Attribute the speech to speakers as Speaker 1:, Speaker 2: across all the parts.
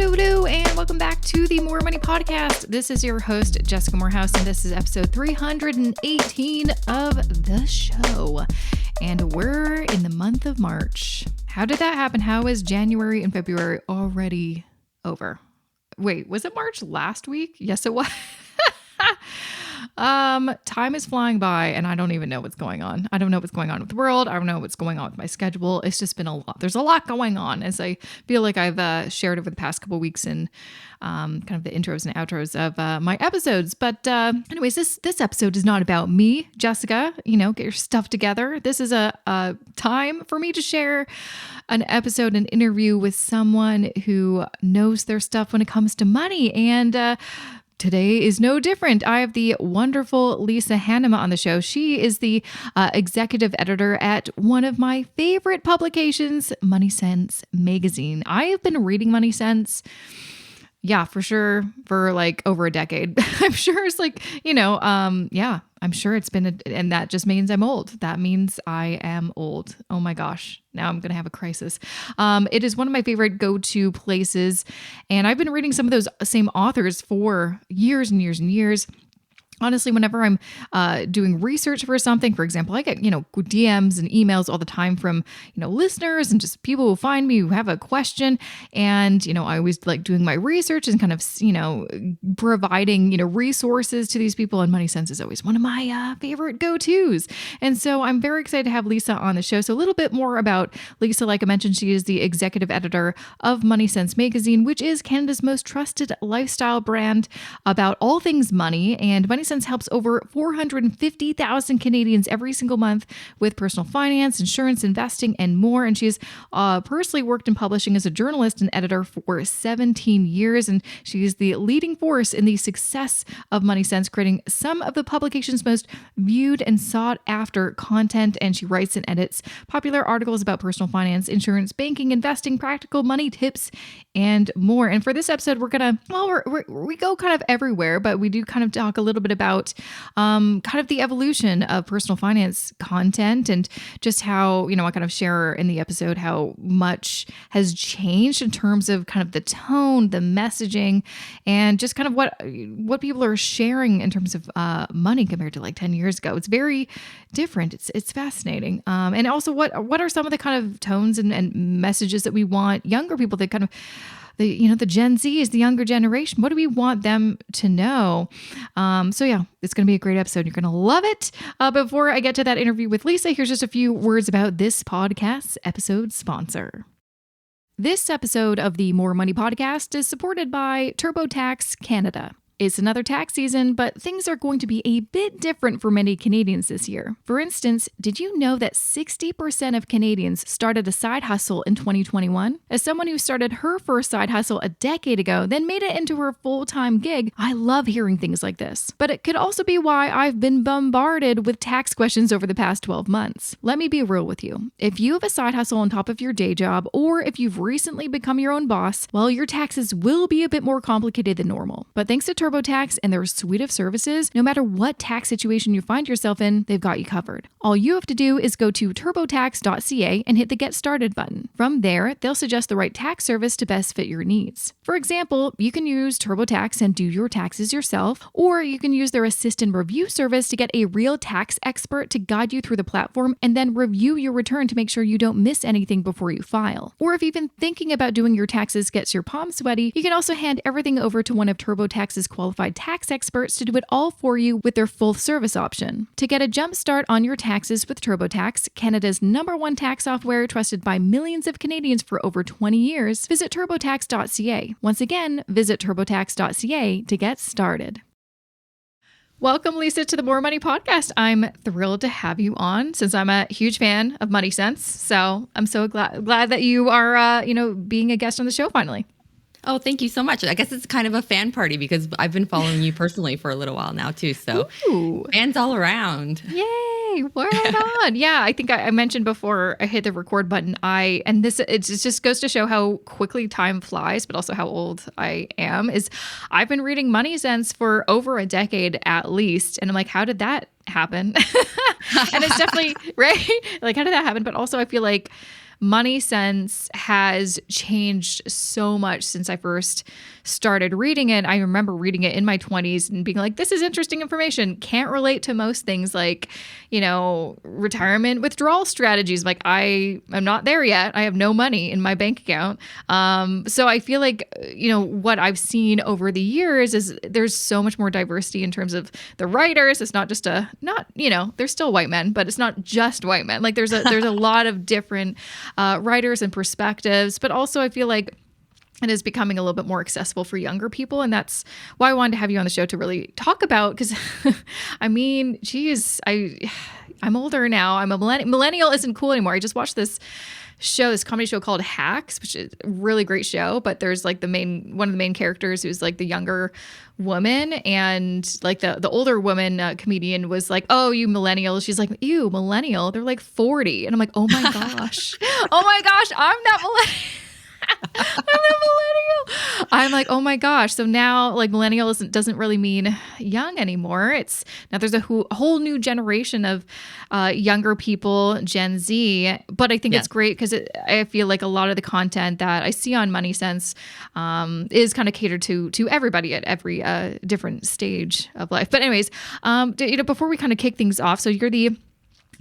Speaker 1: Hello, and welcome back to the More Money Podcast. This is your host, Jessica Morehouse, and this is episode 318 of the show. And we're in the month of March. How did that happen? How is January and February already over? Wait, was it March last week? Yes, it was. Time is flying by and I don't even know what's going on. I don't know what's going on with the world. I don't know what's going on with my schedule. It's just been a lot. There's a lot going on, as I feel like I've shared over the past couple of weeks in kind of the intros and outros of my episodes. But anyways, this episode is not about me, Jessica. Get your stuff together. This is a time for me to share an episode, an interview with someone who knows their stuff when it comes to money. And today is no different. I have the wonderful Lisa Hannam on the show. She is the executive editor at one of my favorite publications, MoneySense Magazine. I have been reading MoneySense, for sure, for like over a decade. I'm sure it's like, I'm sure it's been, and that just means I'm old. That means I am old. Oh my gosh. Now I'm going to have a crisis. It is one of my favorite go-to places. And I've been reading some of those same authors for years and years and years. Honestly, whenever I'm doing research for something, for example, I get, DMs and emails all the time from, listeners and just people who find me who have a question. And, I always like doing my research and kind of, providing, resources to these people. And MoneySense is always one of my favorite go-tos. And so I'm very excited to have Lisa on the show. So a little bit more about Lisa. Like I mentioned, she is the executive editor of MoneySense Magazine, which is Canada's most trusted lifestyle brand about all things money. And MoneySense helps over 450,000 Canadians every single month with personal finance, insurance, investing, and more. And she's personally worked in publishing as a journalist and editor for 17 years. And she's the leading force in the success of MoneySense, creating some of the publication's most viewed and sought after content. And she writes and edits popular articles about personal finance, insurance, banking, investing, practical money tips, and more. And for this episode, we're going to, we go kind of everywhere, but we do kind of talk a little bit about kind of the evolution of personal finance content and just how, I kind of share in the episode how much has changed in terms of kind of the tone, the messaging, and just kind of what people are sharing in terms of money compared to like 10 years ago. It's very different. It's fascinating. And also what are some of the kind of tones and messages that we want younger people that kind of the Gen Z is the younger generation. What do we want them to know? It's going to be a great episode. You're going to love it. Before I get to that interview with Lisa, here's just a few words about this podcast's episode sponsor. This episode of the More Money Podcast is supported by TurboTax Canada. It's another tax season, but things are going to be a bit different for many Canadians this year. For instance, did you know that 60% of Canadians started a side hustle in 2021? As someone who started her first side hustle a decade ago, then made it into her full-time gig, I love hearing things like this. But it could also be why I've been bombarded with tax questions over the past 12 months. Let me be real with you. If you have a side hustle on top of your day job, or if you've recently become your own boss, well, your taxes will be a bit more complicated than normal. But thanks to TurboTax and their suite of services, no matter what tax situation you find yourself in, they've got you covered. All you have to do is go to turbotax.ca and hit the Get Started button. From there, they'll suggest the right tax service to best fit your needs. For example, you can use TurboTax and do your taxes yourself, or you can use their assist and review service to get a real tax expert to guide you through the platform and then review your return to make sure you don't miss anything before you file. Or if even thinking about doing your taxes gets your palms sweaty, you can also hand everything over to one of TurboTax's qualified tax experts to do it all for you with their full service option. To get a jump start on your taxes with TurboTax, Canada's #1 tax software trusted by millions of Canadians for over 20 years, visit turbotax.ca. Once again, visit turbotax.ca to get started. Welcome, Lisa, to the More Money Podcast. I'm thrilled to have you on since I'm a huge fan of MoneySense. So I'm so glad that you are, being a guest on the show finally.
Speaker 2: Oh, thank you so much. I guess it's kind of a fan party because I've been following you personally for a little while now too. So fans all around.
Speaker 1: Yay. Right on. Yeah. I think I mentioned before I hit the record button, it just goes to show how quickly time flies, but also how old I am, is I've been reading MoneySense for over a decade at least. And I'm like, how did that happen? And it's definitely right. Like, how did that happen? But also I feel like MoneySense has changed so much since I first started reading it. I remember reading it in my 20s and being like, this is interesting information. Can't relate to most things like, retirement withdrawal strategies. Like I'm not there yet. I have no money in my bank account. So I feel like, what I've seen over the years is there's so much more diversity in terms of the writers. It's not just there's still white men, but it's not just white men. Like there's a lot of different writers and perspectives, but also I feel like it is becoming a little bit more accessible for younger people. And that's why I wanted to have you on the show to really talk about, because I mean, geez, I'm older now. I'm a millennial isn't cool anymore. I just watched this comedy show called Hacks, which is a really great show, but there's like one of the main characters who's like the younger woman, and like the older woman comedian was like, oh, you millennials. She's like, ew, millennial. They're like 40. And I'm like, oh my gosh. Oh my gosh, I'm not millennial. I'm a millennial. I'm like, oh my gosh. So now like millennial doesn't really mean young anymore. Now there's a whole new generation of younger people, Gen Z. But I think it's great because I feel like a lot of the content that I see on MoneySense is kind of catered to everybody at every different stage of life. But anyways, before we kind of kick things off, so you're the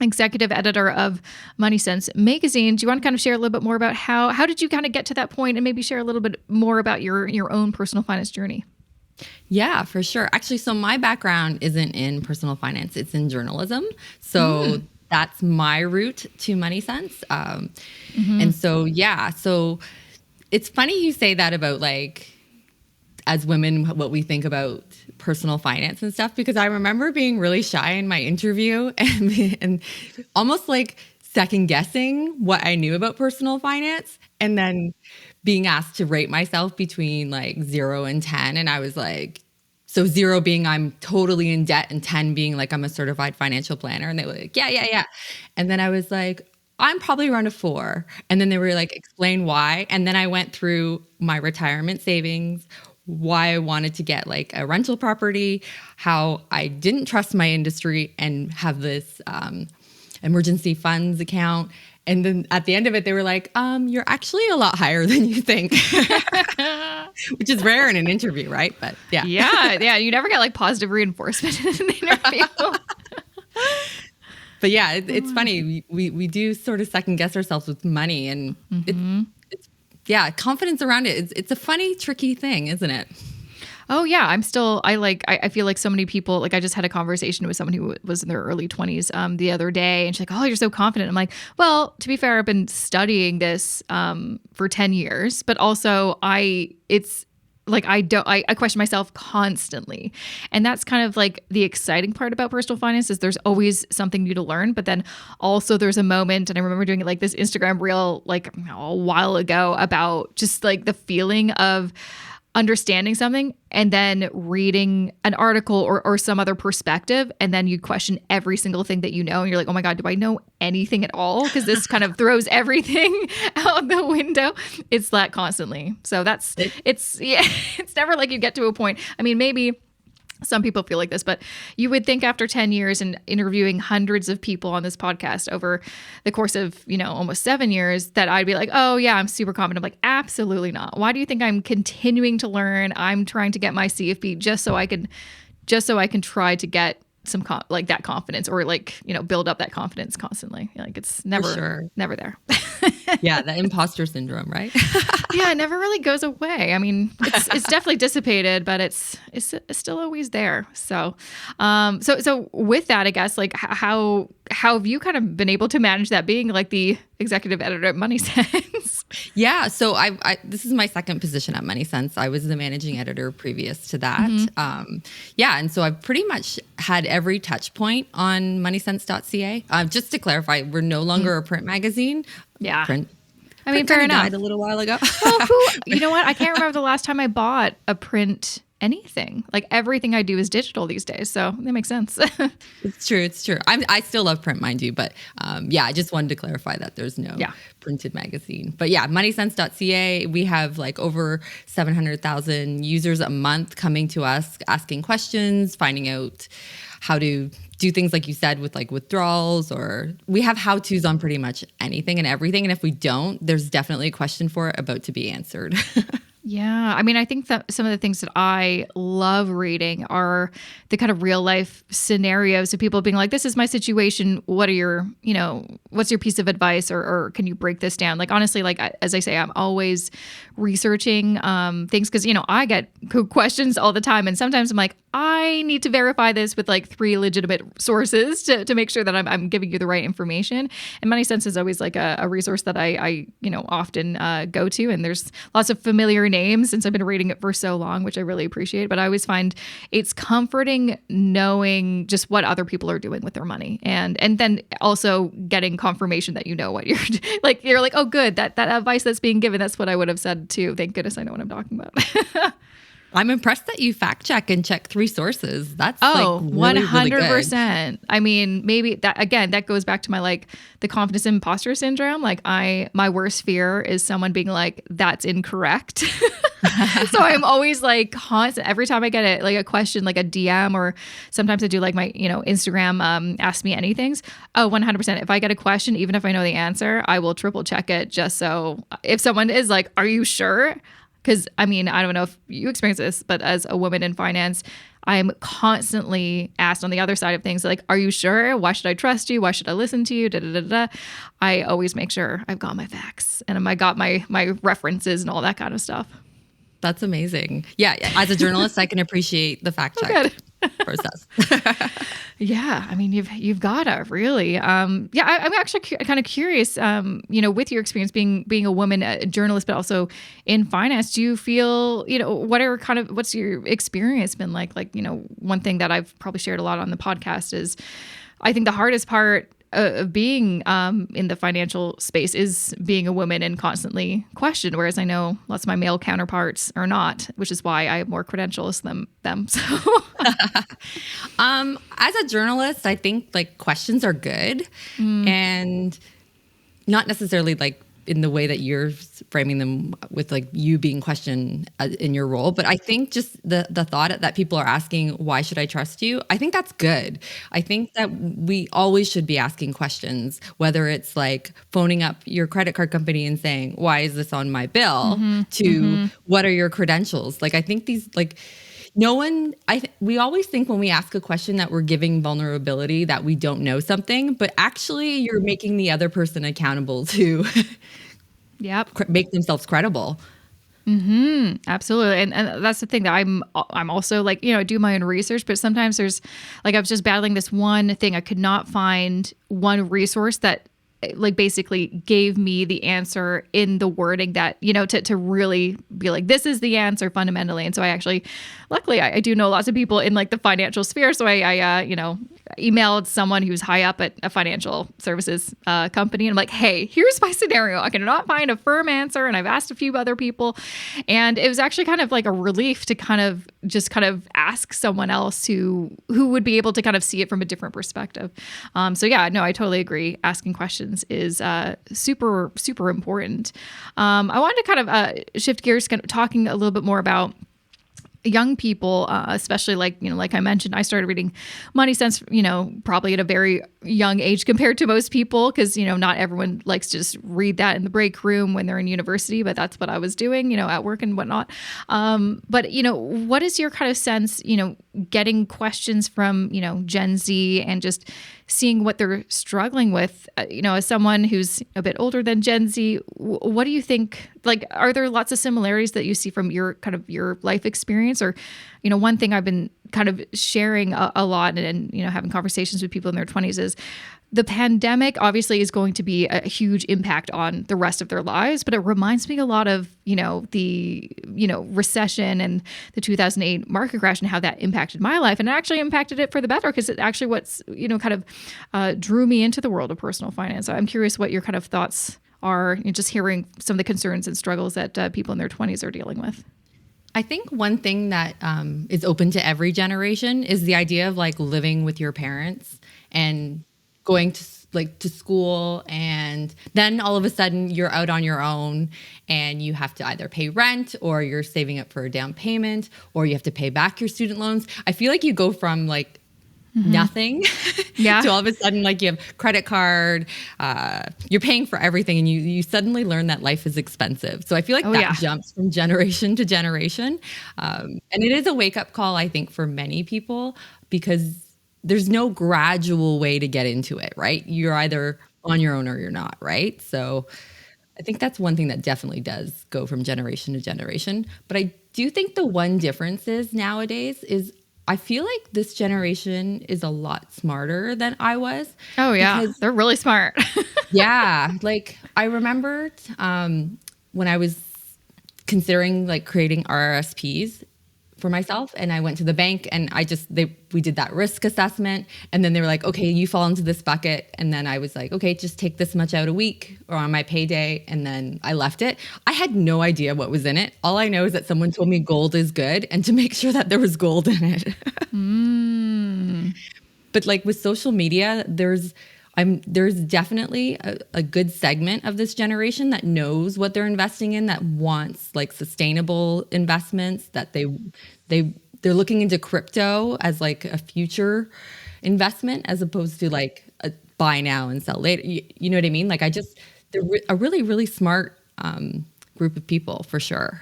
Speaker 1: executive editor of MoneySense Magazine. Do you want to kind of share a little bit more about how did you kind of get to that point, and maybe share a little bit more about your own personal finance journey?
Speaker 2: Yeah, for sure. Actually, so my background isn't in personal finance. It's in journalism. So that's my route to MoneySense. And so it's funny you say that about like, as women, what we think about personal finance and stuff, because I remember being really shy in my interview and almost like second guessing what I knew about personal finance, and then being asked to rate myself between like 0 and 10. And I was like, so 0 being I'm totally in debt, and 10 being like I'm a certified financial planner. And they were like, yeah. And then I was like, I'm probably around a 4. And then they were like, explain why. And then I went through my retirement savings, why I wanted to get like a rental property, how I didn't trust my industry and have this emergency funds account. And then at the end of it, they were like, you're actually a lot higher than you think, which is rare in an interview, right? But yeah.
Speaker 1: Yeah. You never get like positive reinforcement in an interview.
Speaker 2: But yeah, it's funny. We do sort of second guess ourselves with money, and confidence around it. It's a funny, tricky thing, isn't it?
Speaker 1: Oh yeah. I feel like so many people, like I just had a conversation with someone who was in their early 20s the other day, and she's like, oh, you're so confident. I'm like, well, to be fair, I've been studying this for 10 years, but also I question myself constantly. And that's kind of like the exciting part about personal finance is there's always something new to learn. But then also there's a moment, and I remember doing like this Instagram reel like a while ago about just like the feeling of understanding something and then reading an article or some other perspective, and then you question every single thing that you know, and you're like, oh my God, do I know anything at all? Because this kind of throws everything out the window. It's that constantly. So it's never like you get to a point. I mean, maybe some people feel like this, but you would think after 10 years and interviewing hundreds of people on this podcast over the course of, almost 7 years, that I'd be like, oh yeah, I'm super confident. I'm like, absolutely not. Why do you think I'm continuing to learn? I'm trying to get my CFP just so I can try to get some that confidence, or build up that confidence constantly. Like it's never there.
Speaker 2: Yeah. The imposter syndrome, right?
Speaker 1: Yeah. It never really goes away. I mean, it's definitely dissipated, but it's still always there. So with that, I guess, like how have you kind of been able to manage that, being like the executive editor at MoneySense?
Speaker 2: Yeah. So this is my second position at MoneySense. I was the managing editor previous to that. And so I've pretty much had every touch point on moneysense.ca. Just to clarify, we're no longer a print magazine. Yeah. I mean, fair enough. Died a little while ago.
Speaker 1: Well, you know what? I can't remember the last time I bought a print anything. Like everything I do is digital these days. So that makes sense.
Speaker 2: It's true. It's true. I still love print, mind you, but yeah, I just wanted to clarify that there's no printed magazine. But yeah, moneysense.ca, we have like over 700,000 users a month coming to us, asking questions, finding out how to do things like you said with like withdrawals, or we have how-tos on pretty much anything and everything. And if we don't, there's definitely a question for it about to be answered.
Speaker 1: Yeah. I mean, I think that some of the things that I love reading are the kind of real life scenarios of people being like, this is my situation. What are your, what's your piece of advice, or can you break this down? Like, honestly, like, as I say, I'm always researching things because, I get questions all the time. And sometimes I'm like, I need to verify this with like 3 legitimate sources to make sure that I'm giving you the right information. And MoneySense is always like a resource that I often go to. And there's lots of familiar names since I've been reading it for so long, which I really appreciate. But I always find it's comforting knowing just what other people are doing with their money. And then also getting confirmation that what you're like, you're like, oh, good, that advice that's being given, that's what I would have said too. Thank goodness I know what I'm talking about.
Speaker 2: I'm impressed that you fact check and check 3 sources. That's
Speaker 1: really, 100%.
Speaker 2: Really good.
Speaker 1: I mean, maybe that goes back to my the confidence imposter syndrome. Like my worst fear is someone being like, that's incorrect. So I'm always like constant, every time I get a question, like a DM, or sometimes I do like my, Instagram, ask me anythings. Oh, 100%. If I get a question, even if I know the answer, I will triple check it just so if someone is like, are you sure? Because, I mean, I don't know if you experience this, but as a woman in finance, I'm constantly asked on the other side of things, like, are you sure? Why should I trust you? Why should I listen to you? Da, da, da, da. I always make sure I've got my facts and I got my references and all that kind of stuff.
Speaker 2: That's amazing. Yeah. As a journalist, I can appreciate the fact check process.
Speaker 1: Yeah. I mean, you've got to really. I'm actually kind of curious, with your experience being a woman, a journalist, but also in finance, do you feel, what's your experience been like? Like, one thing that I've probably shared a lot on the podcast is I think the hardest part of being in the financial space is being a woman and constantly questioned, whereas I know lots of my male counterparts are not, which is why I have more credentials than them. So,
Speaker 2: as a journalist, I think like questions are good, and not necessarily like in the way that you're framing them with like you being questioned in your role. But I think just the thought that people are asking, why should I trust you? I think that's good. I think that we always should be asking questions, whether it's like phoning up your credit card company and saying, why is this on my bill? What are your credentials? Like, I think these like, we always think when we ask a question that we're giving vulnerability, that we don't know something, but actually you're making the other person accountable to make themselves credible.
Speaker 1: Absolutely. And that's the thing that I'm also like, I do my own research, but sometimes there's like, I was just battling this one thing. I could not find one resource that like basically gave me the answer in the wording that, to really be like, this is the answer fundamentally. And so luckily I do know lots of people in like the financial sphere. So I emailed someone who's high up at a financial services company. And I'm like, hey, here's my scenario. I cannot find a firm answer. And I've asked a few other people. And it was actually kind of like a relief to kind of ask someone else who would be able to kind of see it from a different perspective. So yeah, no, I totally agree. Asking questions is super, super important. I wanted to kind of shift gears, kind of talking a little bit more about young people, especially like I mentioned, I started reading MoneySense, probably at a very young age compared to most people, because, not everyone likes to just read that in the break room when they're in university, but that's what I was doing, at work and whatnot. But, what is your kind of sense, getting questions from, Gen Z and just seeing what they're struggling with, as someone who's a bit older than Gen Z, what do you think, like, are there lots of similarities that you see from your kind of your life experience? Or, one thing I've been kind of sharing a lot and having conversations with people in their 20s is the pandemic obviously is going to be a huge impact on the rest of their lives, but it reminds me a lot of, the, recession and the 2008 market crash and how that impacted my life. And it actually impacted it for the better, because it actually kind of drew me into the world of personal finance. So I'm curious what your kind of thoughts are, just hearing some of the concerns and struggles that people in their 20s are dealing with.
Speaker 2: I think one thing that is open to every generation is the idea of like living with your parents and going to to school, and then all of a sudden you're out on your own and you have to either pay rent, or you're saving up for a down payment, or you have to pay back your student loans. I feel like you go from like nothing
Speaker 1: Yeah.
Speaker 2: to all of a sudden like you have credit card, you're paying for everything, and you suddenly learn that life is expensive. So I feel like that jumps from generation to generation, and it is a wake-up call, I think, for many people, because there's no gradual way to get into it, right? You're either on your own or you're not, right? So I think that's one thing that definitely does go from generation to generation. But I do think the one difference is nowadays is I feel like this generation is a lot smarter than I was.
Speaker 1: Oh, yeah.
Speaker 2: Because,
Speaker 1: They're really smart.
Speaker 2: yeah, like I remembered when I was considering like creating RRSPs for myself, and I went to the bank, and we did that risk assessment, and then they were like, okay, you fall into this bucket, and then I was like, okay, just take this much out a week or on my payday, and then I left it. I had no idea what was in it. All I know is that someone told me gold is good, and to make sure that there was gold in it. But like with social media, there's definitely a good segment of this generation that knows what they're investing in, that wants like sustainable investments, that they're looking into crypto as like a future investment as opposed to like a buy now and sell later. You know what I mean? Like they're a really, really smart group of people for sure.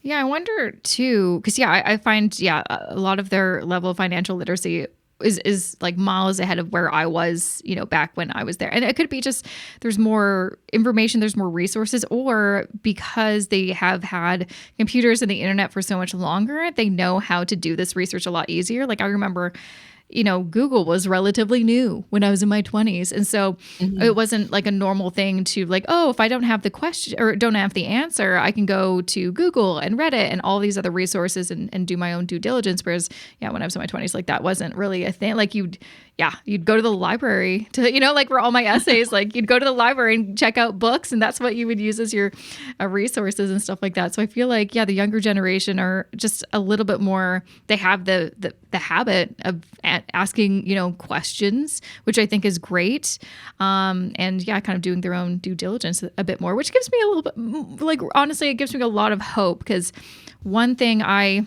Speaker 1: Yeah, I wonder too, because I find a lot of their level of financial literacy is like miles ahead of where I was, back when I was there. And it could be just there's more information, there's more resources, or because they have had computers and the internet for so much longer, they know how to do this research a lot easier. Like I remember, Google was relatively new when I was in my 20s. And so it wasn't like a normal thing to like, oh, if I don't have the question or don't have the answer, I can go to Google and Reddit and all these other resources and do my own due diligence. Whereas, when I was in my 20s, like that wasn't really a thing. Like you'd go to the library to, like for all my essays, like you'd go to the library and check out books, and that's what you would use as your resources and stuff like that. So I feel like, the younger generation are just a little bit more, they have the habit of asking, questions, which I think is great. And kind of doing their own due diligence a bit more, which gives me a little bit, like, honestly, it gives me a lot of hope, because one thing I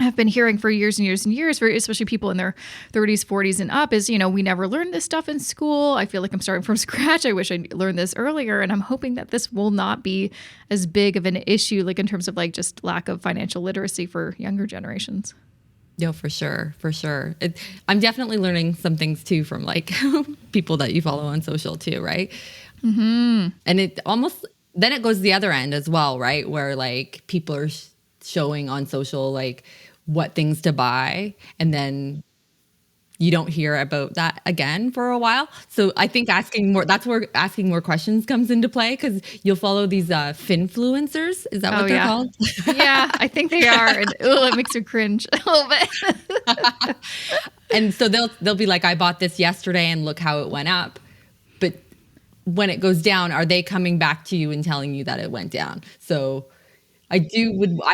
Speaker 1: have been hearing for years and years and years, for especially people in their 30s, 40s and up, is, we never learned this stuff in school. I feel like I'm starting from scratch. I wish I learned this earlier. And I'm hoping that this will not be as big of an issue, like in terms of like just lack of financial literacy for younger generations.
Speaker 2: No, for sure. For sure. I'm definitely learning some things too from like people that you follow on social too, right? And it almost, then it goes the other end as well, right? Where like people are showing on social like what things to buy, and then you don't hear about that again for a while. So I think that's where asking more questions comes into play, because you'll follow these finfluencers. Is that what they're called?
Speaker 1: Yeah, I think they are. And it makes me cringe a little bit.
Speaker 2: And so they'll be like, I bought this yesterday and look how it went up. But when it goes down, are they coming back to you and telling you that it went down? So I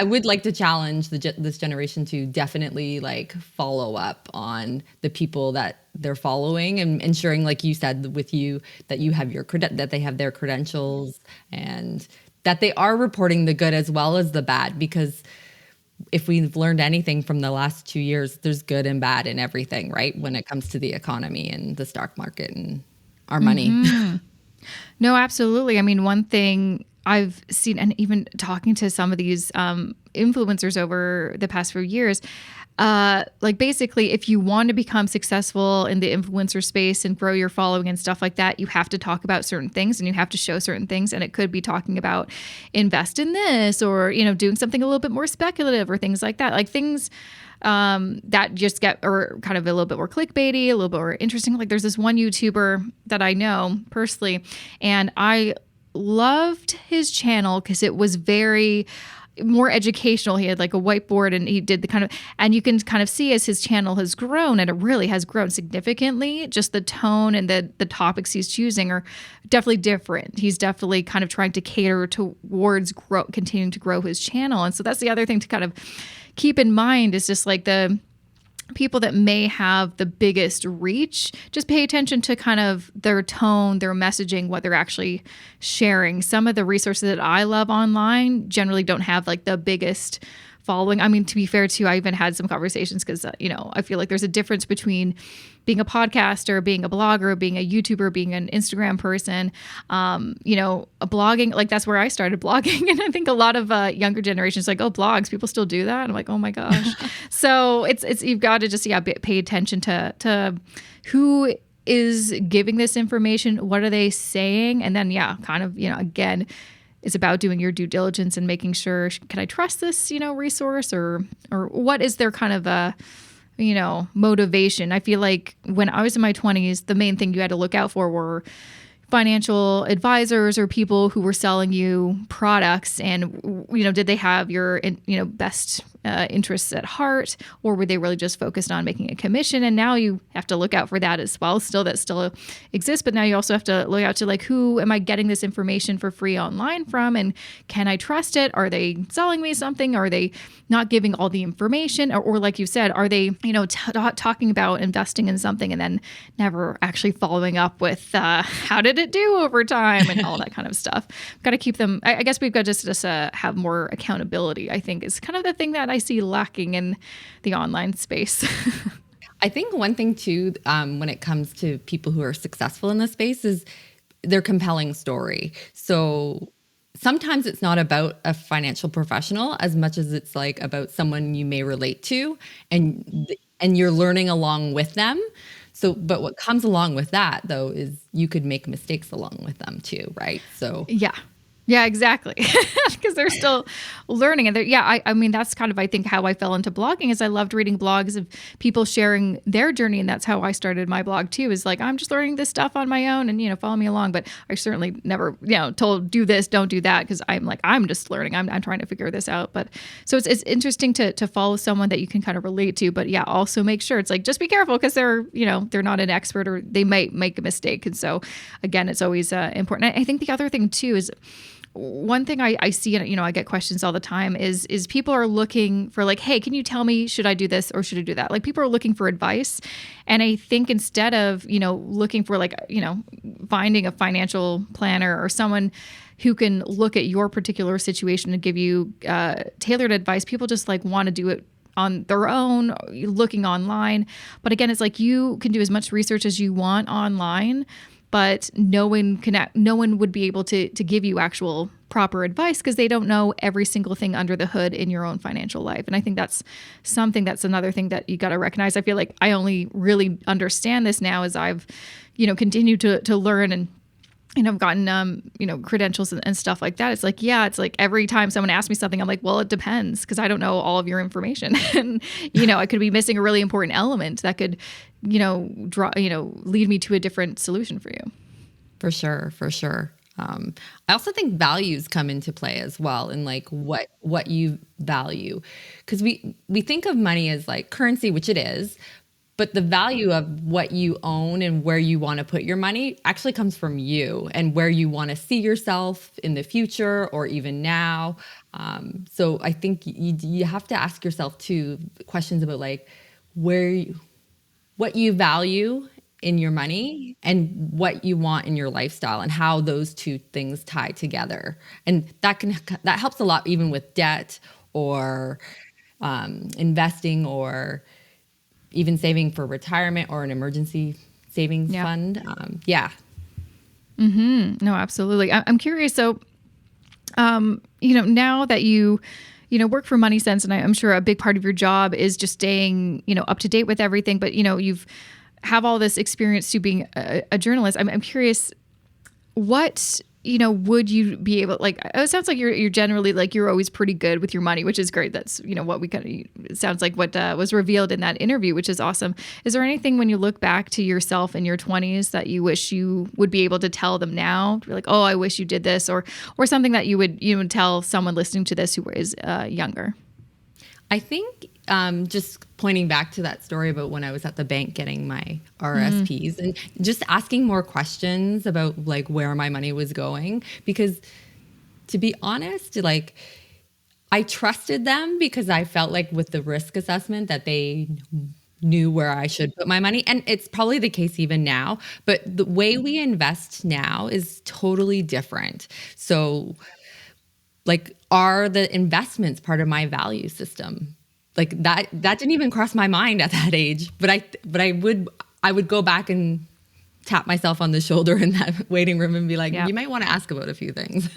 Speaker 2: would like to challenge this generation to definitely like follow up on the people that they're following, and ensuring, like you said with you, that you have that they have their credentials, and that they are reporting the good as well as the bad. Because if we've learned anything from the last 2 years, there's good and bad in everything, right? When it comes to the economy and the stock market and our money.
Speaker 1: No, absolutely. I mean, one thing I've seen, and even talking to some of these influencers over the past few years, like basically, if you want to become successful in the influencer space and grow your following and stuff like that, you have to talk about certain things and you have to show certain things. And it could be talking about invest in this, or, doing something a little bit more speculative or things like that. Like things that just get or kind of a little bit more clickbaity, a little bit more interesting. Like there's this one YouTuber that I know personally, and I loved his channel because it was more educational. He had like a whiteboard and he did the kind of, and you can kind of see as his channel has grown, and it really has grown significantly, just the tone and the topics he's choosing are definitely different. He's definitely kind of trying to cater towards continuing to grow his channel. And so that's the other thing to kind of keep in mind is just like the people that may have the biggest reach, just pay attention to kind of their tone, their messaging, what they're actually sharing. Some of the resources that I love online generally don't have like the biggest following. I mean, to be fair too, I even had some conversations because, I feel like there's a difference between being a podcaster, being a blogger, being a YouTuber, being an Instagram person, a blogging, like that's where I started blogging. And I think a lot of younger generations like, oh, blogs, people still do that. And I'm like, oh my gosh. So it's, you've got to just, pay attention to who is giving this information. What are they saying? And then, again, it's about doing your due diligence and making sure, can I trust this, resource or what is their kind of motivation? I feel like when I was in my 20s, the main thing you had to look out for were financial advisors or people who were selling you products, and did they have your best interests at heart, or were they really just focused on making a commission? And now you have to look out for that as well. That still exists, but now you also have to look out to like, who am I getting this information for free online from, and can I trust it? Are they selling me something? Are they not giving all the information? Or like you said, are they talking about investing in something and then never actually following up with how did it do over time and all that kind of stuff? Got to keep them. I guess we've got to just have more accountability, I think, is kind of the thing that I see lacking in the online space.
Speaker 2: I think one thing too, when it comes to people who are successful in this space, is their compelling story. So sometimes it's not about a financial professional as much as it's like about someone you may relate to, and you're learning along with them. So, but what comes along with that though is you could make mistakes along with them too, right? So yeah, exactly. Because they're still learning. And I mean, that's kind of, I think, how I fell into blogging is I loved reading blogs of people sharing their journey. And that's how I started my blog too, is like, I'm just learning this stuff on my own and, follow me along. But I certainly never, told do this, don't do that. Because I'm just learning. I'm trying to figure this out. But so it's interesting to follow someone that you can kind of relate to. But yeah, also make sure it's like, just be careful because they're not an expert or they might make a mistake. And so again, it's always important. I think the other thing too is, one thing I see, and I get questions all the time, is people are looking for like, hey, can you tell me, should I do this or should I do that? Like people are looking for advice. And I think instead of, looking for like, finding a financial planner or someone who can look at your particular situation and give you tailored advice, people just like want to do it on their own, looking online. But again, it's like you can do as much research as you want online, but no one would be able to give you actual proper advice because they don't know every single thing under the hood in your own financial life. And I think that's another thing that you got to recognize. I feel like I only really understand this now as I've, continued to learn and, I've gotten, credentials and stuff like that. It's like every time someone asks me something, I'm like, well, it depends because I don't know all of your information. And, I could be missing a really important element that could, lead me to a different solution for you. For sure. I also think values come into play as well, and like what you value. Because we think of money as like currency, which it is, but the value of what you own and where you want to put your money actually comes from you and where you want to see yourself in the future or even now. So I think you have to ask yourself too questions about like what you value in your money and what you want in your lifestyle and how those two things tie together. And that helps a lot even with debt or investing or even saving for retirement or an emergency savings fund.
Speaker 1: No, absolutely. I'm curious. So, now that you work for MoneySense, and I'm sure a big part of your job is just staying, up to date with everything, but, you've have all this experience to being a journalist. I'm curious, what would you be able, like, it sounds like you're generally like, you're always pretty good with your money, which is great. That's, what we kind of, sounds like what was revealed in that interview, which is awesome. Is there anything when you look back to yourself in your 20s that you wish you would be able to tell them now? Like, oh, I wish you did this, or something that you would tell someone listening to this who is younger?
Speaker 2: I think just pointing back to that story about when I was at the bank getting my RSPs and just asking more questions about like where my money was going. Because to be honest, like I trusted them because I felt like with the risk assessment that they knew where I should put my money. And it's probably the case even now, but the way we invest now is totally different. So like, are the investments part of my value system? Like that didn't even cross my mind at that age. But I would go back and tap myself on the shoulder in that waiting room and be like, you might want to ask about a few things.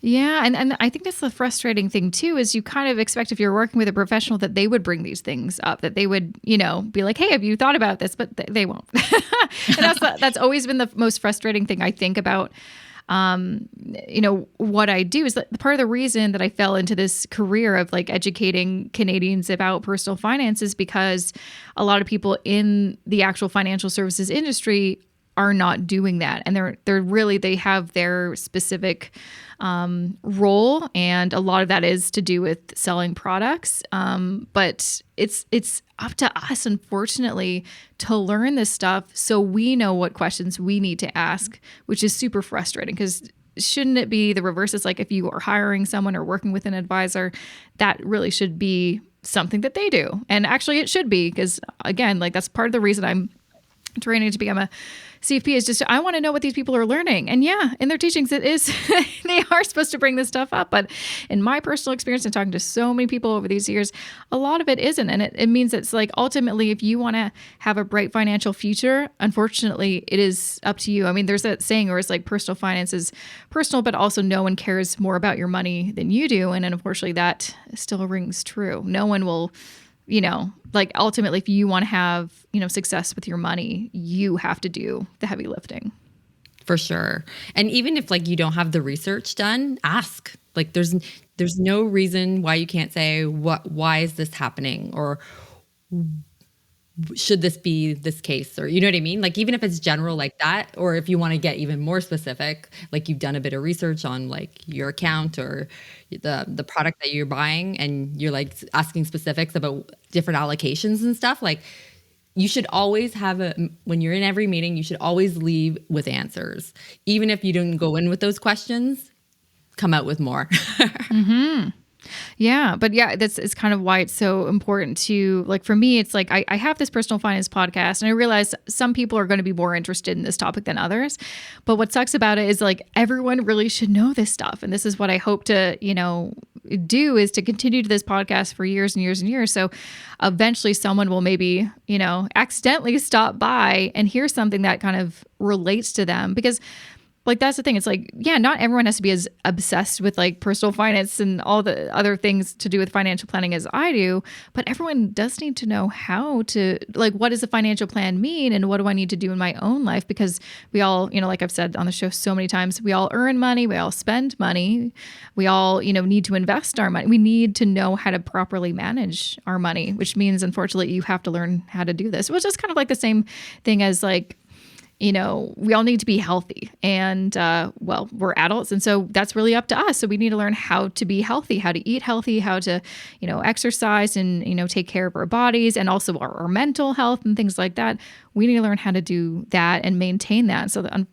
Speaker 1: Yeah. And I think that's the frustrating thing too, is you kind of expect if you're working with a professional that they would bring these things up, that they would, be like, hey, have you thought about this? But they won't. And that's always been the most frustrating thing I think about what I do is that part of the reason that I fell into this career of like educating Canadians about personal finance is because a lot of people in the actual financial services industry are not doing that. And they have their specific role. And a lot of that is to do with selling products. But it's up to us, unfortunately, to learn this stuff so we know what questions we need to ask, which is super frustrating because shouldn't it be the reverse? It's like if you are hiring someone or working with an advisor, that really should be something that they do. And actually it should be because, again, like that's part of the reason I'm training to become a CFP is just, I want to know what these people are learning. And yeah, in their teachings, it is, they are supposed to bring this stuff up. But in my personal experience and talking to so many people over these years, a lot of it isn't. And it means it's like, ultimately, if you want to have a bright financial future, unfortunately, it is up to you. I mean, there's that saying where it's like personal finance is personal, but also no one cares more about your money than you do. And unfortunately, that still rings true. No one will, like ultimately, if you want to have, success with your money, you have to do the heavy lifting.
Speaker 2: For sure. And even if like you don't have the research done, ask. Like there's no reason why you can't say why is this happening, or should this be this case, or you know what I mean? Like even if it's general like that, or if you want to get even more specific, like you've done a bit of research on like your account or the product that you're buying, and you're like asking specifics about different allocations and stuff, like you should always have when you're in every meeting, you should always leave with answers. Even if you didn't go in with those questions, come out with more.
Speaker 1: Mm-hmm. Yeah. But yeah, it's kind of why it's so important to, like, for me, it's like, I have this personal finance podcast and I realize some people are going to be more interested in this topic than others. But what sucks about it is like, everyone really should know this stuff. And this is what I hope to, do is to continue to this podcast for years and years and years. So eventually someone will maybe, accidentally stop by and hear something that kind of relates to them, because like, that's the thing. It's like, yeah, not everyone has to be as obsessed with like personal finance and all the other things to do with financial planning as I do, but everyone does need to know how to, like, what does a financial plan mean and what do I need to do in my own life? Because we all, like I've said on the show so many times, we all earn money, we all spend money, we all, need to invest our money. We need to know how to properly manage our money, which means, unfortunately, you have to learn how to do this, which is kind of like the same thing as like, we all need to be healthy and, we're adults. And so that's really up to us. So we need to learn how to be healthy, how to eat healthy, how to, exercise and, take care of our bodies and also our mental health and things like that. We need to learn how to do that and maintain that. So that,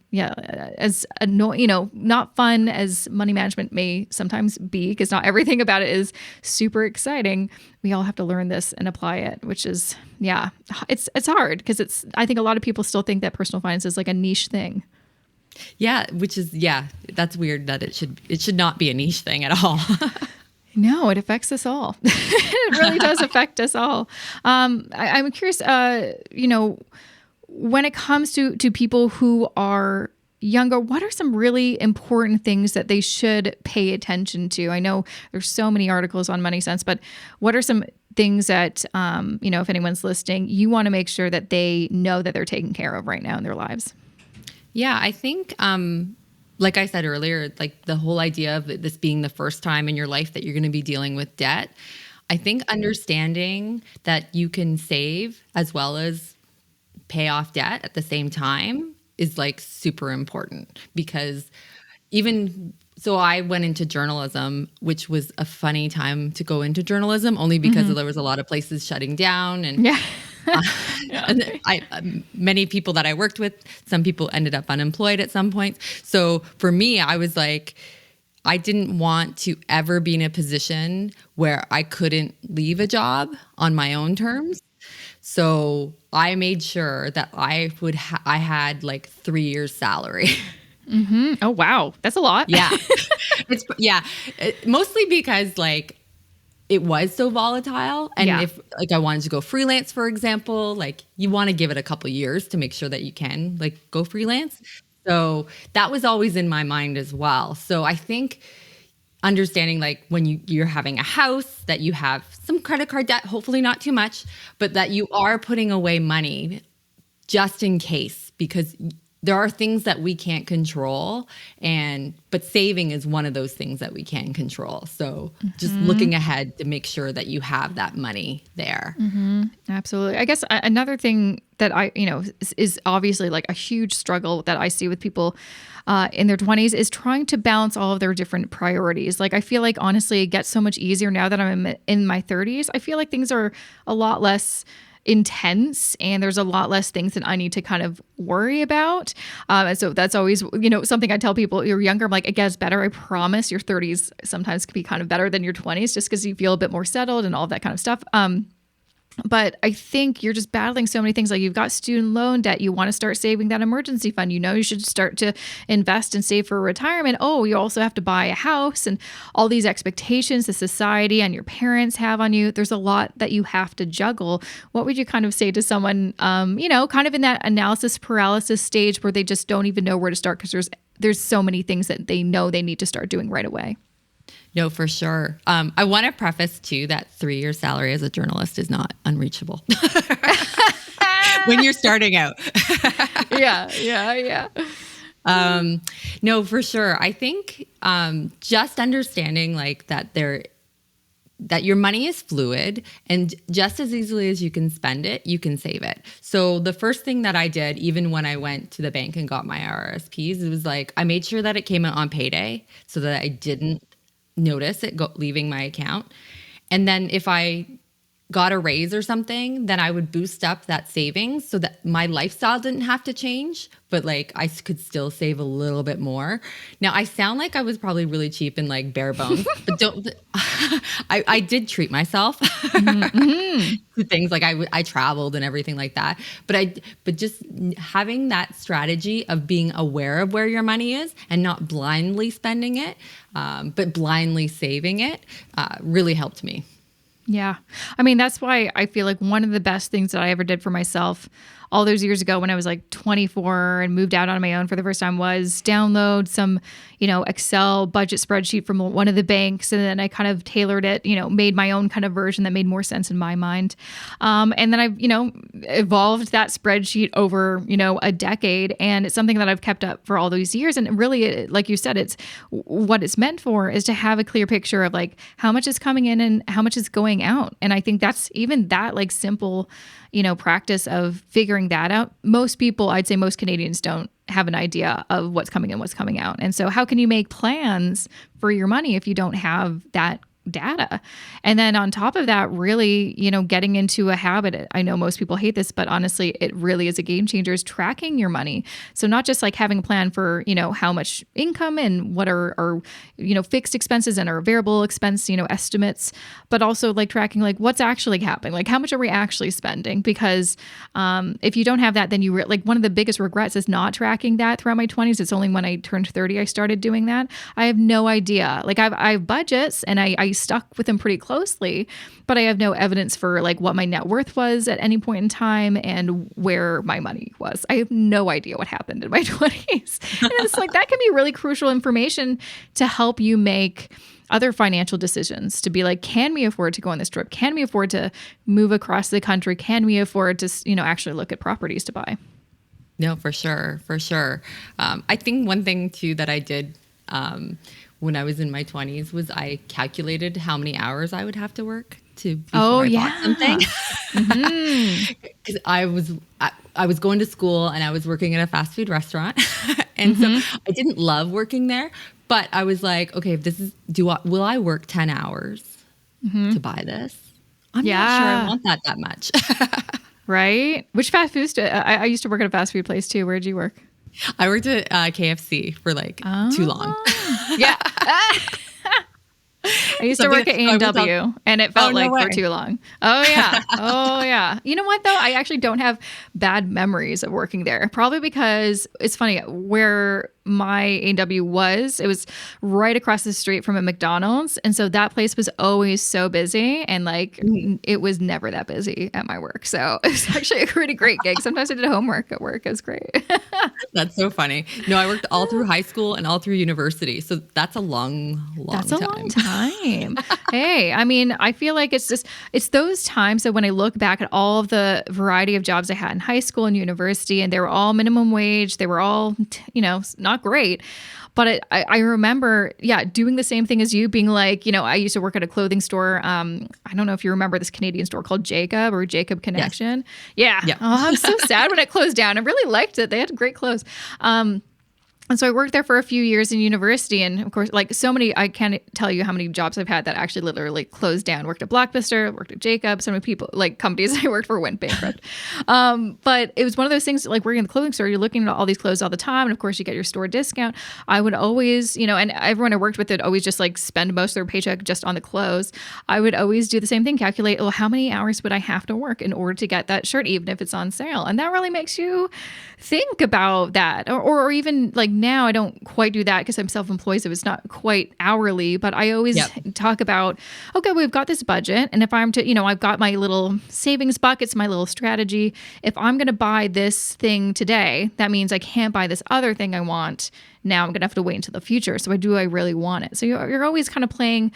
Speaker 1: as not fun as money management may sometimes be, because not everything about it is super exciting. We all have to learn this and apply it, which is, it's hard because I think a lot of people still think that personal finance is like a niche thing.
Speaker 2: Yeah, which is, that's weird that it should not be a niche thing at all.
Speaker 1: No, it affects us all. It really does affect us all. I'm curious, when it comes to people who are younger, what are some really important things that they should pay attention to? I know there's so many articles on MoneySense, but what are some things that, if anyone's listening, you want to make sure that they know that they're taken care of right now in their lives?
Speaker 2: Yeah, I think, like I said earlier, like the whole idea of this being the first time in your life that you're going to be dealing with debt, I think understanding that you can save as well as pay off debt at the same time is like super important, because even so I went into journalism, which was a funny time to go into journalism only because there was a lot of places shutting down, and
Speaker 1: Yeah.
Speaker 2: and many people that I worked with, some people ended up unemployed at some point. So for me, I was like, I didn't want to ever be in a position where I couldn't leave a job on my own terms. So I made sure that I had like 3 years salary.
Speaker 1: Oh, wow. That's a lot.
Speaker 2: Yeah. Mostly because like it was so volatile. And if like I wanted to go freelance, for example, like you want to give it a couple years to make sure that you can like go freelance. So that was always in my mind as well. So I think understanding like when you're having a house, that you have some credit card debt, hopefully not too much, but that you are putting away money just in case, because there are things that we can't control, but saving is one of those things that we can control. So just looking ahead to make sure that you have that money there.
Speaker 1: Absolutely. I guess another thing that is obviously like a huge struggle that I see with people in their 20s is trying to balance all of their different priorities. Like I feel like honestly it gets so much easier now that I'm in my 30s. I feel like things are a lot less intense and there's a lot less things that I need to kind of worry about. And so that's always, something I tell people. You're younger, I'm like, it gets better. I promise your 30s sometimes can be kind of better than your 20s just because you feel a bit more settled and all that kind of stuff. But I think you're just battling so many things. Like you've got student loan debt. You want to start saving that emergency fund. You should start to invest and save for retirement. Oh, you also have to buy a house and all these expectations the society and your parents have on you. There's a lot that you have to juggle. What would you kind of say to someone, kind of in that analysis paralysis stage where they just don't even know where to start because there's so many things that they know they need to start doing right away?
Speaker 2: No, for sure. I want to preface too that 3 year salary as a journalist is not unreachable when you're starting out.
Speaker 1: Yeah.
Speaker 2: No, for sure. I think just understanding like that your money is fluid, and just as easily as you can spend it, you can save it. So the first thing that I did, even when I went to the bank and got my RRSPs, it was like I made sure that it came out on payday so that I didn't notice it leaving my account. And then if I got a raise or something, then I would boost up that savings so that my lifestyle didn't have to change, but like I could still save a little bit more. Now I sound like I was probably really cheap and like bare bones, but I did treat myself to things like I traveled and everything like that. But just having that strategy of being aware of where your money is and not blindly spending it, but blindly saving it, really helped me.
Speaker 1: Yeah. I mean, that's why I feel like one of the best things that I ever did for myself all those years ago when I was like 24 and moved out on my own for the first time was download some, Excel budget spreadsheet from one of the banks. And then I kind of tailored it, made my own kind of version that made more sense in my mind. And then I've, evolved that spreadsheet over, a decade. And it's something that I've kept up for all those years. And really, like you said, it's what it's meant for is to have a clear picture of like how much is coming in and how much is going out. And I think that's even that like simple, practice of figuring that out. Most people, I'd say most Canadians don't have an idea of what's coming in, what's coming out. And so how can you make plans for your money if you don't have that data? And then on top of that, really, getting into a habit. I know most people hate this, but honestly, it really is a game changer, is tracking your money. So not just like having a plan for, how much income and what are fixed expenses and our variable expense, estimates, but also like tracking like what's actually happening, like how much are we actually spending? Because if you don't have that, then like one of the biggest regrets is not tracking that throughout my 20s. It's only when I turned 30, I started doing that. I have no idea. Like I have budgets and I stuck with them pretty closely, but I have no evidence for like what my net worth was at any point in time and where my money was. I have no idea what happened in my 20s. And it's like, that can be really crucial information to help you make other financial decisions, to be like, can we afford to go on this trip? Can we afford to move across the country? Can we afford to, actually look at properties to buy?
Speaker 2: No, for sure. For sure. I think one thing too that I did when I was in my 20s was I calculated how many hours I would have to work to before I bought something. Because I was going to school and I was working at a fast food restaurant. And so I didn't love working there, but I was like, okay, if this is, will I work 10 hours to buy this? I'm not sure I want that much.
Speaker 1: Right? Which fast food? I used to work at a fast food place too. Where did you work?
Speaker 2: I worked at KFC for like too long.
Speaker 1: Yeah. I used to work at A&W and it felt for too long. Oh yeah. Oh yeah. You know what though? I actually don't have bad memories of working there. Probably because it's funny where my A&W was, it was right across the street from a McDonald's. And so that place was always so busy and like it was never that busy at my work. So it was actually a pretty great gig. Sometimes I did homework at work. It was great.
Speaker 2: That's so funny. No, I worked all through high school and all through university. So that's a long
Speaker 1: time. Hey, I mean, I feel like it's those times that when I look back at all of the variety of jobs I had in high school and university, and they were all minimum wage, they were all, not great. But I remember, doing the same thing as you, being like, I used to work at a clothing store. I don't know if you remember this Canadian store called Jacob or Jacob Connection. Yes. Yeah. Oh, I'm so sad when it closed down. I really liked it. They had great clothes. And so I worked there for a few years in university. And of course, like so many, I can't tell you how many jobs I've had that actually literally closed down. Worked at Blockbuster, worked at Jacob. So many people, like companies I worked for went bankrupt. But it was one of those things, like working in the clothing store, you're looking at all these clothes all the time. And of course you get your store discount. I would always, and everyone I worked with would always just like spend most of their paycheck just on the clothes. I would always do the same thing, calculate, well, how many hours would I have to work in order to get that shirt, even if it's on sale? And that really makes you think about that. Or even like now I don't quite do that because I'm self-employed, so it's not quite hourly, but I always talk about, okay, we've got this budget. And if I'm to, I've got my little savings buckets, my little strategy. If I'm going to buy this thing today, that means I can't buy this other thing I want. Now I'm going to have to wait until the future. So do I really want it? So you're always kind of playing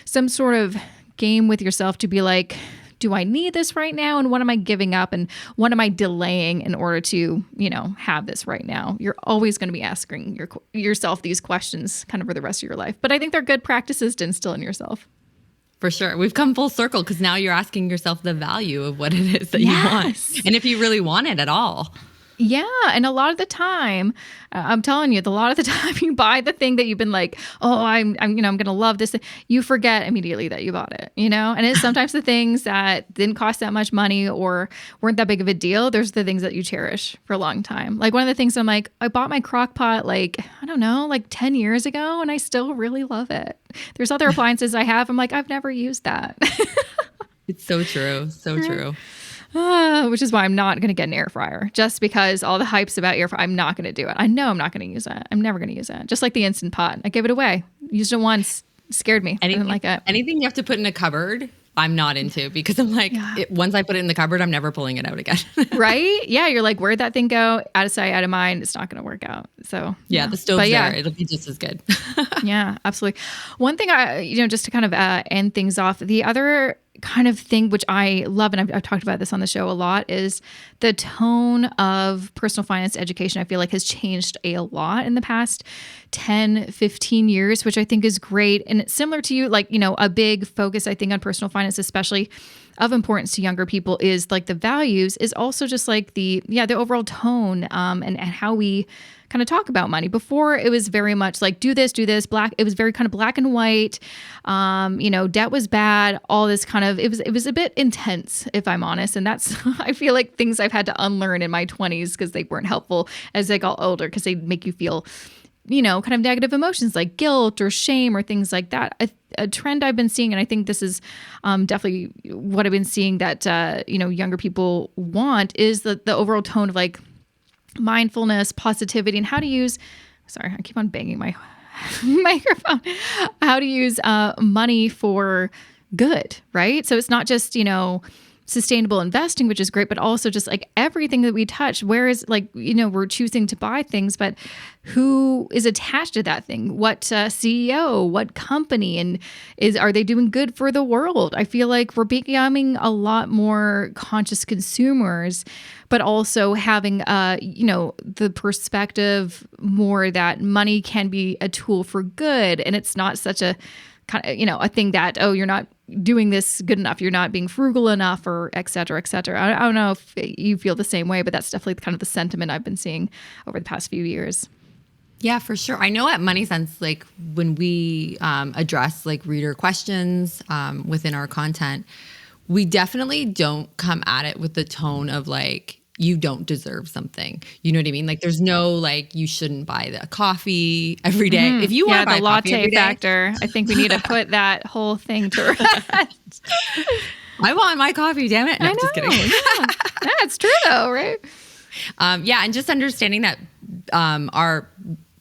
Speaker 1: some sort of game with yourself to be like, do I need this right now? And what am I giving up? And what am I delaying in order to, have this right now? You're always going to be asking yourself these questions kind of for the rest of your life. But I think they're good practices to instill in yourself.
Speaker 2: For sure. We've come full circle because now you're asking yourself the value of what it is that you want. And if you really want it at all.
Speaker 1: Yeah. And a lot of the time, I'm telling you, a lot of the time you buy the thing that you've been like, oh, I'm going to love this thing. You forget immediately that you bought it, and it's sometimes the things that didn't cost that much money or weren't that big of a deal. There's the things that you cherish for a long time. Like one of the things I'm like, I bought my crock pot, like 10 years ago and I still really love it. There's other appliances I have. I'm like, I've never used that.
Speaker 2: It's so true. So true.
Speaker 1: Which is why I'm not going to get an air fryer, just because all the hype's about air fryer. I'm not going to do it. I know I'm not going to use it. I'm never going to use it. Just like the Instant Pot. I gave it away. Used it once. Scared me. I didn't like it.
Speaker 2: Anything you have to put in a cupboard, I'm not into because I'm like, once I put it in the cupboard, I'm never pulling it out again.
Speaker 1: Right? Yeah. You're like, where'd that thing go? Out of sight, out of mind. It's not going to work out. So
Speaker 2: yeah, the stove's there. It'll be just as good.
Speaker 1: Yeah, absolutely. One thing just to kind of end things off, the other kind of thing which I love, and I've talked about this on the show a lot, is the tone of personal finance education. I feel like has changed a lot in the past 10, 15 years, which I think is great. And it's similar to you, like, a big focus, I think, on personal finance, especially of importance to younger people, is like the values, is also just like the overall tone and how we kind of talk about money. Before, it was very much like, do this, black. It was very kind of black and white. Debt was bad. All this kind of, it was a bit intense, if I'm honest. And that's, I feel like things I've had to unlearn in my 20s because they weren't helpful as I got older, because they make you feel, kind of negative emotions like guilt or shame or things like that. A trend I've been seeing, and I think this is definitely what I've been seeing that, younger people want, is the overall tone of like mindfulness, positivity, and how to use, sorry, I keep on banging my microphone, how to use money for good, right? So it's not just, sustainable investing, which is great, but also just like everything that we touch, where is like, we're choosing to buy things, but who is attached to that thing? What CEO, what company, and are they doing good for the world? I feel like we're becoming a lot more conscious consumers, but also having, the perspective more that money can be a tool for good. And it's not such a kind of, a thing that, oh, you're not doing this good enough, you're not being frugal enough, or et cetera, et cetera. I don't know if you feel the same way, but that's definitely kind of the sentiment I've been seeing over the past few years.
Speaker 2: Yeah, for sure. I know at MoneySense, like when we address like reader questions within our content, we definitely don't come at it with the tone of like, you don't deserve something. You know what I mean? Like there's no like, you shouldn't buy the coffee every day. If you want to buy
Speaker 1: the
Speaker 2: coffee
Speaker 1: latte
Speaker 2: every day,
Speaker 1: factor, I think we need to put that whole thing to rest.
Speaker 2: I want my coffee, damn it. No,
Speaker 1: I know.
Speaker 2: just kidding.
Speaker 1: Yeah, it's true though, right?
Speaker 2: And just understanding that our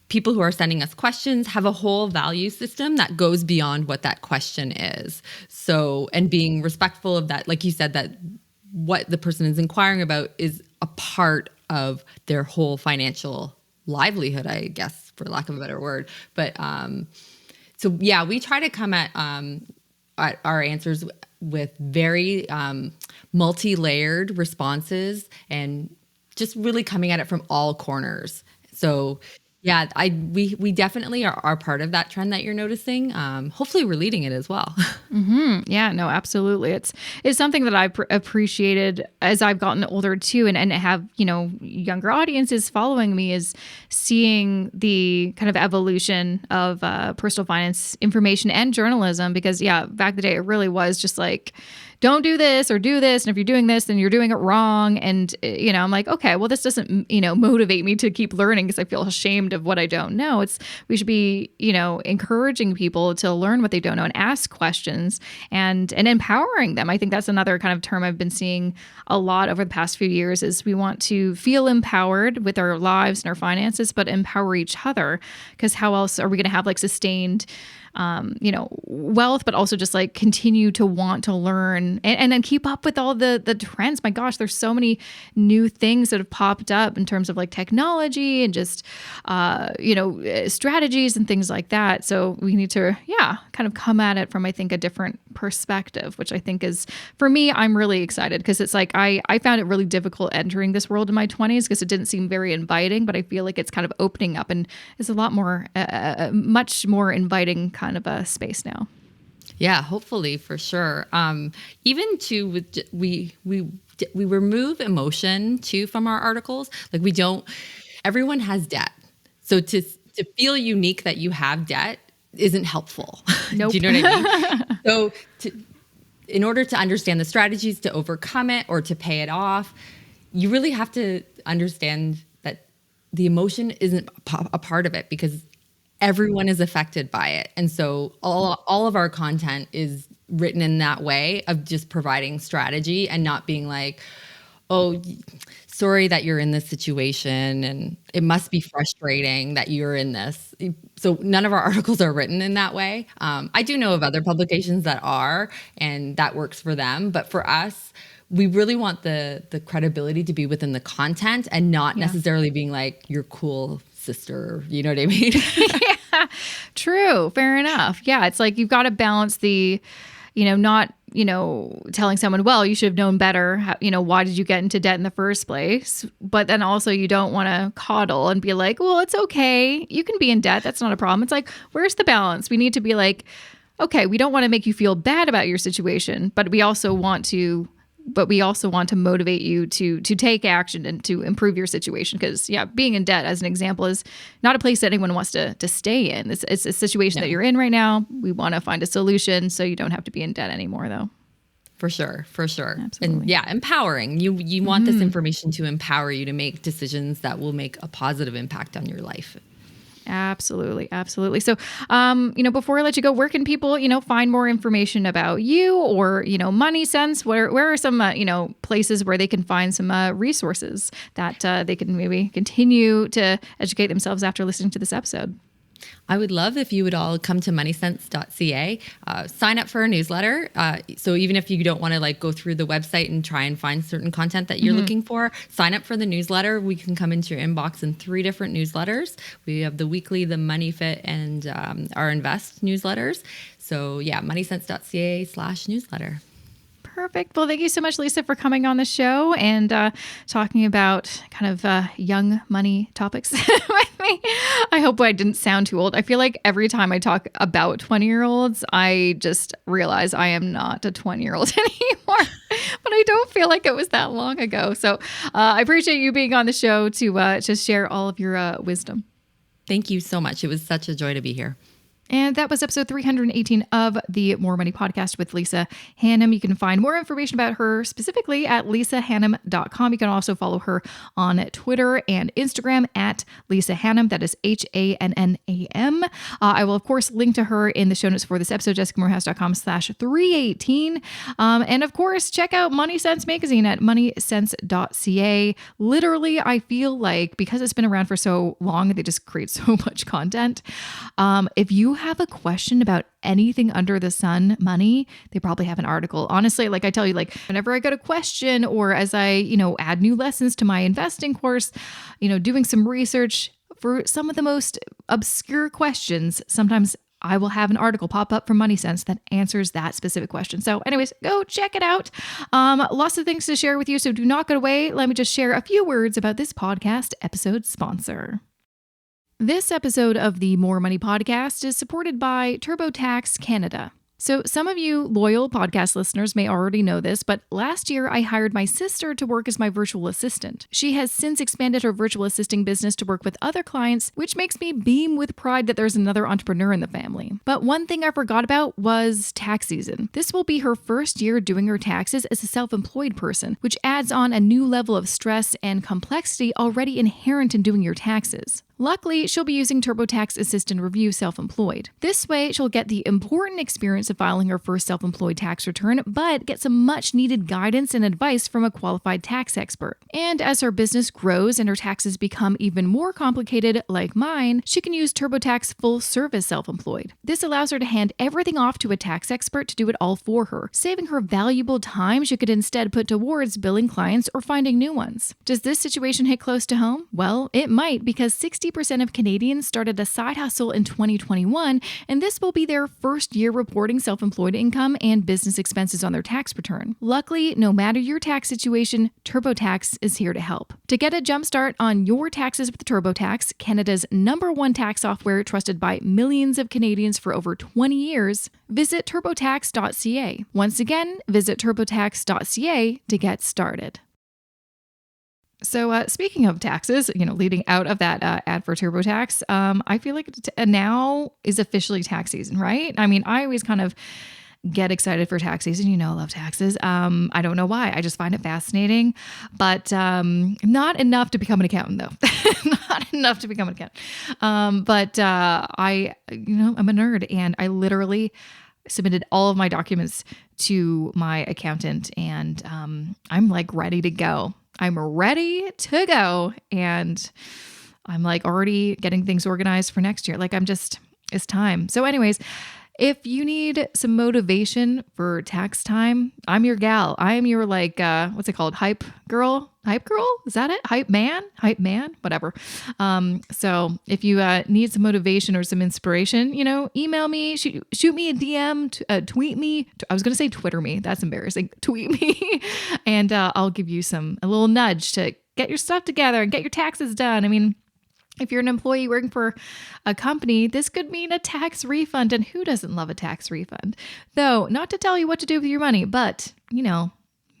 Speaker 2: people who are sending us questions have a whole value system that goes beyond what that question is. So, and being respectful of that, like you said, that what the person is inquiring about is a part of their whole financial livelihood, I guess, for lack of a better word. But we try to come at our answers with very multi-layered responses and just really coming at it from all corners. So yeah, we definitely are part of that trend that you're noticing. Hopefully we're leading it as well.
Speaker 1: Mm-hmm. Yeah, no, absolutely. It's something that I appreciated as I've gotten older too, and have, younger audiences following me, is seeing the kind of evolution of personal finance information and journalism. Because back in the day, it really was just like, don't do this or do this. And if you're doing this, then you're doing it wrong. And, I'm like, okay, well, this doesn't, motivate me to keep learning because I feel ashamed of what I don't know. We should be, encouraging people to learn what they don't know and ask questions and empowering them. I think that's another kind of term I've been seeing a lot over the past few years, is we want to feel empowered with our lives and our finances, but empower each other, because how else are we going to have like sustained wealth, but also just like continue to want to learn and then keep up with all the trends. My gosh, there's so many new things that have popped up in terms of like technology and just, strategies and things like that. So we need to, kind of come at it from, I think, a different perspective, which I think is, for me, I'm really excited because it's like, I found it really difficult entering this world in my 20s because it didn't seem very inviting, but I feel like it's kind of opening up and is a lot more, much more inviting kind of a space now.
Speaker 2: Yeah, hopefully, for sure. Even too, we remove emotion too from our articles. Like everyone has debt. So to feel unique that you have debt isn't helpful.
Speaker 1: Nope.
Speaker 2: Do you know what I mean? So in order to understand the strategies to overcome it or to pay it off, you really have to understand that the emotion isn't a part of it, because everyone is affected by it. And so all of our content is written in that way of just providing strategy and not being like, oh, sorry that you're in this situation and it must be frustrating that you're in this. So none of our articles are written in that way. I do know of other publications that are, and that works for them. But for us, we really want the credibility to be within the content and not necessarily being like, you're cool, sister. You know what I mean?
Speaker 1: Yeah, true. Fair enough. Yeah. It's like, you've got to balance the, not, telling someone, well, you should have known better. Why did you get into debt in the first place? But then also you don't want to coddle and be like, well, it's okay. You can be in debt. That's not a problem. It's like, where's the balance? We need to be like, okay, we don't want to make you feel bad about your situation, but we also want to motivate you to take action and to improve your situation. Because being in debt, as an example, is not a place that anyone wants to stay in. It's a situation that you're in right now. We want to find a solution so you don't have to be in debt anymore, though.
Speaker 2: For sure.
Speaker 1: Absolutely.
Speaker 2: And empowering. You want this information to empower you to make decisions that will make a positive impact on your life.
Speaker 1: Absolutely. So, before I let you go, where can people, find more information about you or, MoneySense? Where are some, places where they can find some resources that they can maybe continue to educate themselves after listening to this episode?
Speaker 2: I would love if you would all come to moneysense.ca, sign up for our newsletter. So even if you don't want to like go through the website and try and find certain content that you're looking for, sign up for the newsletter. We can come into your inbox in 3 different newsletters. We have the weekly, the Money Fit, and our Invest newsletters. So yeah, moneysense.ca/newsletter.
Speaker 1: Perfect. Well, thank you so much, Lisa, for coming on the show and talking about kind of young money topics with me. I hope I didn't sound too old. I feel like every time I talk about 20-year-olds, I just realize I am not a 20-year-old anymore. But I don't feel like it was that long ago. So I appreciate you being on the show to share all of your wisdom.
Speaker 2: Thank you so much. It was such a joy to be here.
Speaker 1: And that was episode 318 of the More Money Podcast with Lisa Hannam. You can find more information about her specifically at lisahannam.com. You can also follow her on Twitter and Instagram at Lisa Hannam. That is HANNAM. I will, of course, link to her in the show notes for this episode, jessicamorehouse.com/318. And of course, check out MoneySense Magazine at moneysense.ca. Literally, I feel like because it's been around for so long, they just create so much content. If you have a question about anything under the sun, money, they probably have an article. Honestly, like I tell you, like whenever I get a question or as I, add new lessons to my investing course, doing some research for some of the most obscure questions, sometimes I will have an article pop up from MoneySense that answers that specific question. So anyways, go check it out. Lots of things to share with you. So do not go away. Let me just share a few words about this podcast episode sponsor. This episode of the More Money Podcast is supported by TurboTax Canada. So some of you loyal podcast listeners may already know this, but last year I hired my sister to work as my virtual assistant. She has since expanded her virtual assisting business to work with other clients, which makes me beam with pride that there's another entrepreneur in the family. But one thing I forgot about was tax season. This will be her first year doing her taxes as a self-employed person, which adds on a new level of stress and complexity already inherent in doing your taxes. Luckily, she'll be using TurboTax Assist and Review self-employed. This way, she'll get the important experience of filing her first self-employed tax return, but get some much-needed guidance and advice from a qualified tax expert. And as her business grows and her taxes become even more complicated, like mine, she can use TurboTax Full Service Self-Employed. This allows her to hand everything off to a tax expert to do it all for her, saving her valuable time she could instead put towards billing clients or finding new ones. Does this situation hit close to home? Well, it might, because 60% of Canadians started a side hustle in 2021, and this will be their first year reporting self-employed income and business expenses on their tax return. Luckily, no matter your tax situation, TurboTax is here to help. To get a jumpstart on your taxes with TurboTax, Canada's #1 tax software trusted by millions of Canadians for over 20 years, visit turbotax.ca. Once again, visit turbotax.ca to get started. So speaking of taxes, leading out of that ad for TurboTax, I feel like now is officially tax season, right? I mean, I always kind of get excited for tax season. I love taxes. I don't know why. I just find it fascinating, but not enough to become an accountant, though. Not enough to become an accountant. But I'm a nerd, and I literally submitted all of my documents to my accountant, and I'm like ready to go. I'm ready to go. And I'm like already getting things organized for next year. Like it's time. So anyways, if you need some motivation for tax time, I'm your gal. I am your what's it called? Hype girl? Is that it? Hype man, whatever. So if you need some motivation or some inspiration, email me, shoot me a DM, tweet me. I was going to say Twitter me. That's embarrassing. Tweet me and I'll give you a little nudge to get your stuff together and get your taxes done. I mean, if you're an employee working for a company, this could mean a tax refund. And who doesn't love a tax refund? Though, not to tell you what to do with your money, but,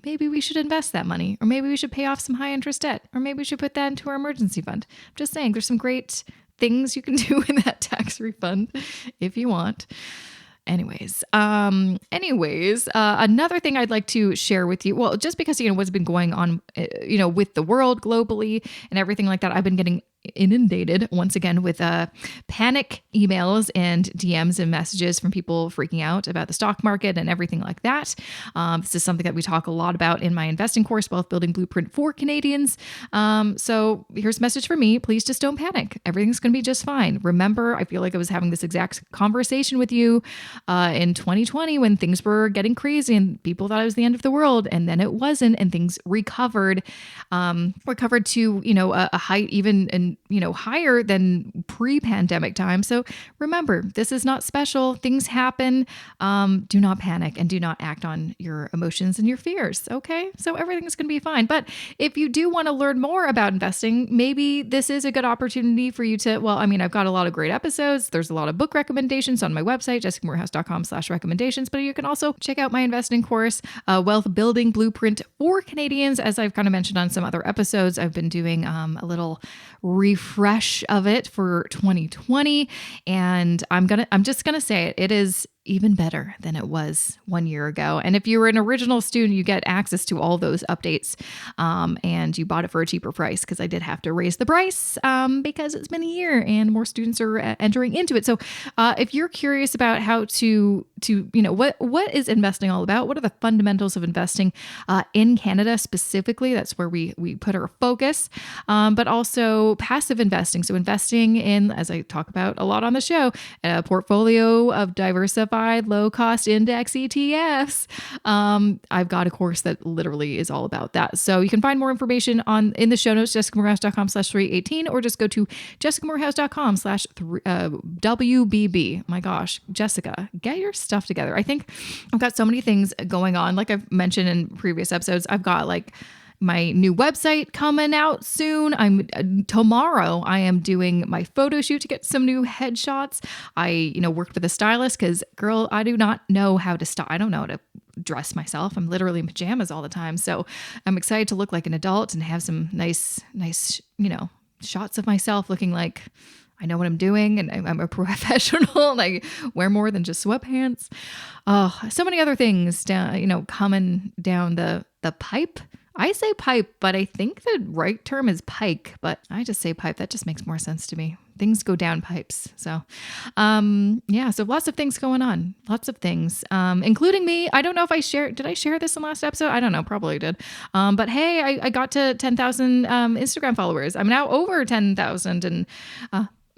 Speaker 1: maybe we should invest that money, or maybe we should pay off some high interest debt, or maybe we should put that into our emergency fund. I'm just saying, there's some great things you can do in that tax refund if you want. Anyways, another thing I'd like to share with you, well, just because, what's been going on, with the world globally and everything like that, I've been getting inundated once again with panic emails and DMs and messages from people freaking out about the stock market and everything like that. This is something that we talk a lot about in my investing course, Wealth Building Blueprint for Canadians. So here's a message for me. Please just don't panic. Everything's going to be just fine. Remember, I feel like I was having this exact conversation with you in 2020 when things were getting crazy and people thought it was the end of the world, and then it wasn't, and things recovered to, a height even and, higher than pre-pandemic time. So remember, this is not special. Things happen. Do not panic and do not act on your emotions and your fears. Okay. So everything's going to be fine. But if you do want to learn more about investing, maybe this is a good opportunity for you to, I've got a lot of great episodes. There's a lot of book recommendations on my website, jessicamoorhouse.com/recommendations, but you can also check out my investing course, Wealth Building Blueprint for Canadians. As I've kind of mentioned on some other episodes, I've been doing a little refresh of it for 2020. And I'm just going to say it is even better than it was 1 year ago. And if you were an original student, you get access to all those updates. And you bought it for a cheaper price, because I did have to raise the price because it's been a year and more students are entering into it. So if you're curious about how to what is investing all about? What are the fundamentals of investing in Canada specifically? That's where we put our focus, but also passive investing. So investing in, as I talk about a lot on the show, a portfolio of diversified low-cost index ETFs. I've got a course that literally is all about that. So you can find more information in the show notes, jessicamoorhouse.com/318, or just go to jessicamoorhouse.com/WBB. My gosh, Jessica, get your stuff together. I think I've got so many things going on. Like I've mentioned in previous episodes, I've got my new website coming out soon. Tomorrow I am doing my photo shoot to get some new headshots. I, worked with a stylist because, girl, I do not know how to style. I don't know how to dress myself. I'm literally in pajamas all the time. So I'm excited to look like an adult and have some nice, shots of myself looking like I know what I'm doing and I'm a professional, and I wear more than just sweatpants. Oh, so many other things coming down the pipe. I say pipe, but I think the right term is pike, but I just say pipe. That just makes more sense to me. Things go down pipes. So, so lots of things going on. Lots of things, including me. I don't know if did I share this in last episode? I don't know, probably did. But hey, I got to 10,000 Instagram followers. I'm now over 10,000 and,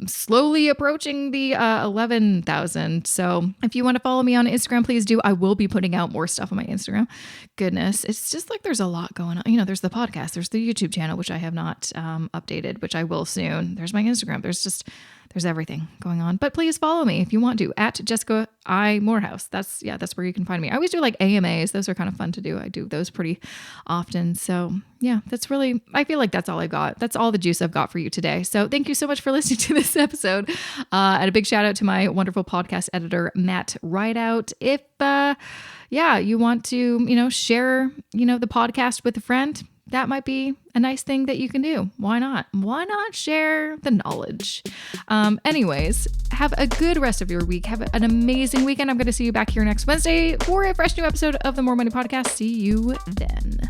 Speaker 1: slowly approaching the 11,000. So if you want to follow me on Instagram, please do. I will be putting out more stuff on my Instagram. Goodness, it's just like there's a lot going on. There's the podcast, there's the YouTube channel, which I have not updated, which I will soon. There's my Instagram. There's everything going on. But please follow me if you want to, at Jessica I Moorhouse. That's where you can find me. I always do AMAs. Those are kind of fun to do. I do those pretty often. So yeah, I feel like that's all I got. That's all the juice I've got for you today. So thank you so much for listening to this episode. And a big shout out to my wonderful podcast editor, Matt Rideout. If, you want to, share, the podcast with a friend, that might be a nice thing that you can do. Why not? Why not share the knowledge? Anyways, have a good rest of your week. Have an amazing weekend. I'm going to see you back here next Wednesday for a fresh new episode of the More Money Podcast. See you then.